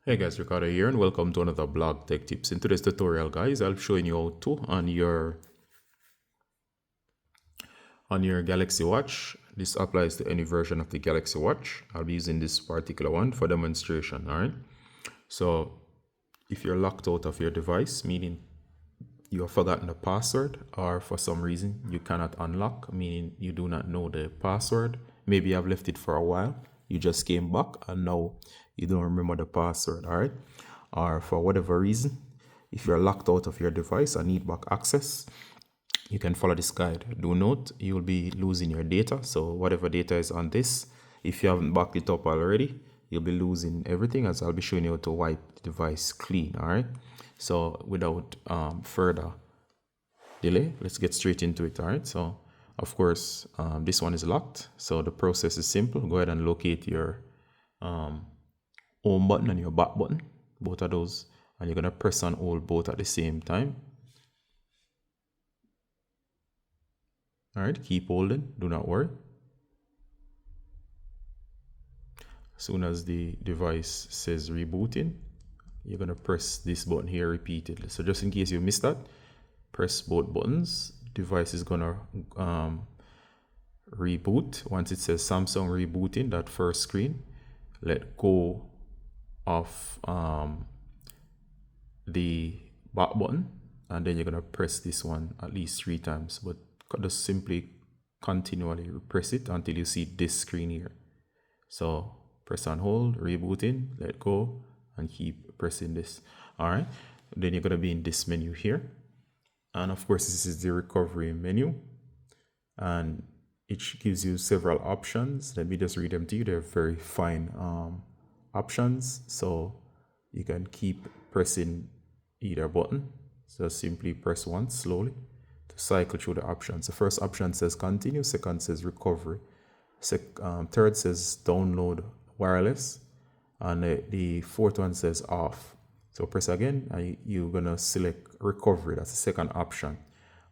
Hey guys, Ricardo here and welcome to another blog tech tips. In today's tutorial guys, I'll be showing you how to on your Galaxy Watch. This applies to any version of the Galaxy Watch. I'll be using this particular one for demonstration, all right? So if you're locked out of your device, meaning you have forgotten the password, or for some reason you cannot unlock, meaning you do not know the password, maybe you have left it for a while, you just came back and now you don't remember the password, all right? Or for whatever reason, if you're locked out of your device and need back access, you can follow this guide. Do note, you'll be losing your data. So whatever data is on this, if you haven't backed it up already, you'll be losing everything, as I'll be showing you how to wipe the device clean, all right? So without further delay, let's get straight into it, all right? So of course, this one is locked. So the process is simple. Go ahead and locate your home button and your back button, both of those, and you're gonna press and hold both at the same time. All right, keep holding, do not worry. As soon as the device says rebooting, you're gonna press this button here repeatedly. So just in case you missed that, press both buttons. Device is gonna reboot. Once it says Samsung rebooting, that first screen, let go of the back button, and then you're gonna press this one at least 3 times, but just simply continually press it until you see this screen here. So press and hold, rebooting, let go, and keep pressing this. All right, then you're gonna be in this menu here, and of course this is the recovery menu, and it gives you several options. Let me just read them to you. They're very fine options, so you can keep pressing either button. So simply press once slowly to cycle through the options. The first option says continue, second says recovery, third says download wireless, and the fourth one says off. So press again and you're gonna select recovery. That's the second option.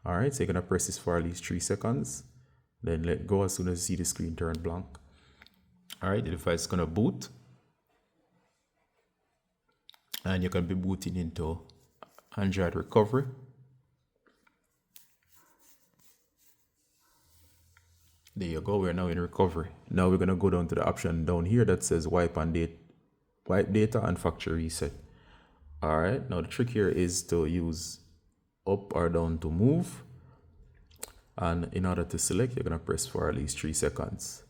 All right, so you're gonna press this for at least 3 seconds, then let go as soon as you see the screen turn blank. All right, the device is gonna boot, and you can be booting into Android recovery. There you go, we're now in recovery. Now we're gonna go down to the option down here that says wipe data and factory reset. All right, now the trick here is to use up or down to move, and in order to select, you're gonna press for at least 3 seconds.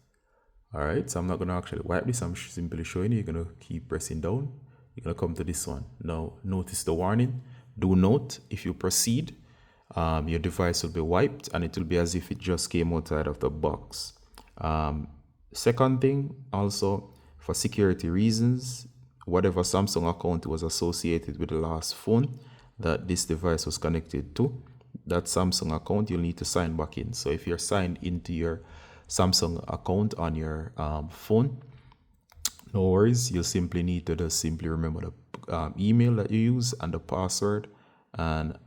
All right, so I'm not gonna actually wipe this, I'm simply showing you. You're gonna keep pressing down. You're gonna come to this one. Now notice the warning. Do note, if you proceed, your device will be wiped and it will be as if it just came outside of the box. Second thing, also for security reasons, whatever Samsung account was associated with the last phone that this device was connected to, that Samsung account, you'll need to sign back in. So if you're signed into your Samsung account on your phone, no worries, you'll simply need to just simply remember the email that you use and the password, and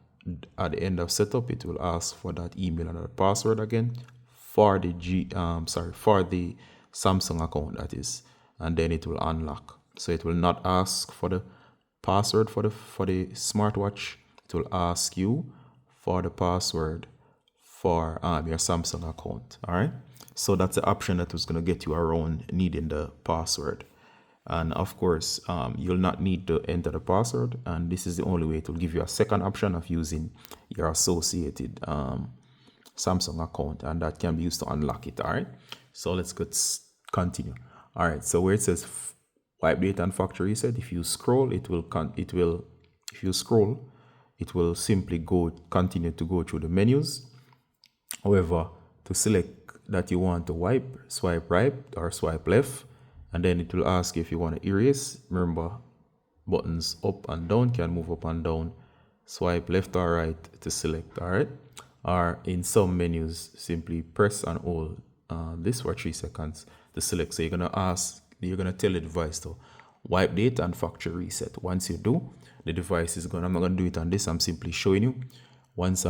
at the end of setup it will ask for that email and that password again for the for the Samsung account, that is, and then it will unlock. So it will not ask for the password for the smartwatch. It will ask you for the password for your Samsung account. All right, so that's the option that was going to get you around needing the password. And of course, you'll not need to enter the password, and this is the only way it will give you a second option of using your associated Samsung account, and that can be used to unlock it. All right, so let's continue. All right, so where it says wipe data and factory reset, if you scroll, it will simply continue to go through the menus. However, to select that you want to wipe, swipe right or swipe left, and then it will ask if you want to erase. Remember, buttons up and down can move up and down. Swipe left or right to select. All right, or in some menus, simply press and hold this for 3 seconds to select. So you're gonna tell the device to wipe data and factory reset. Once you do, the device is I'm not gonna do it on this, I'm simply showing you. Once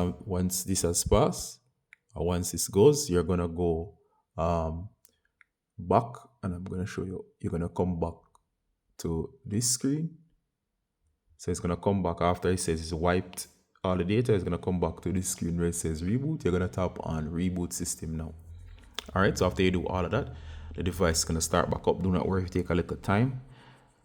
this has passed, or once this goes, you're gonna go back, and I'm gonna show you. You're gonna come back to this screen. So it's gonna come back after it says it's wiped all the data. It's gonna come back to this screen where it says reboot. You're gonna tap on reboot system now. All right, so after you do all of that, the device is gonna start back up. Do not worry, take a little time.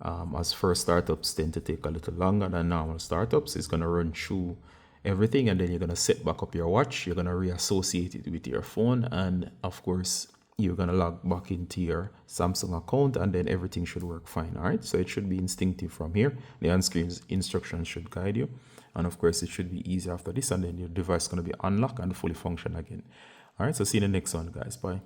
As first startups tend to take a little longer than normal startups. It's gonna run through everything, and then you're gonna set back up your watch. You're gonna reassociate it with your phone, and of course you're gonna log back into your Samsung account, and then everything should work fine. All right, so it should be instinctive from here. The on-screen instructions should guide you, and of course it should be easy after this, and then your device is gonna be unlocked and fully function again. All right, so see you in the next one, guys. Bye.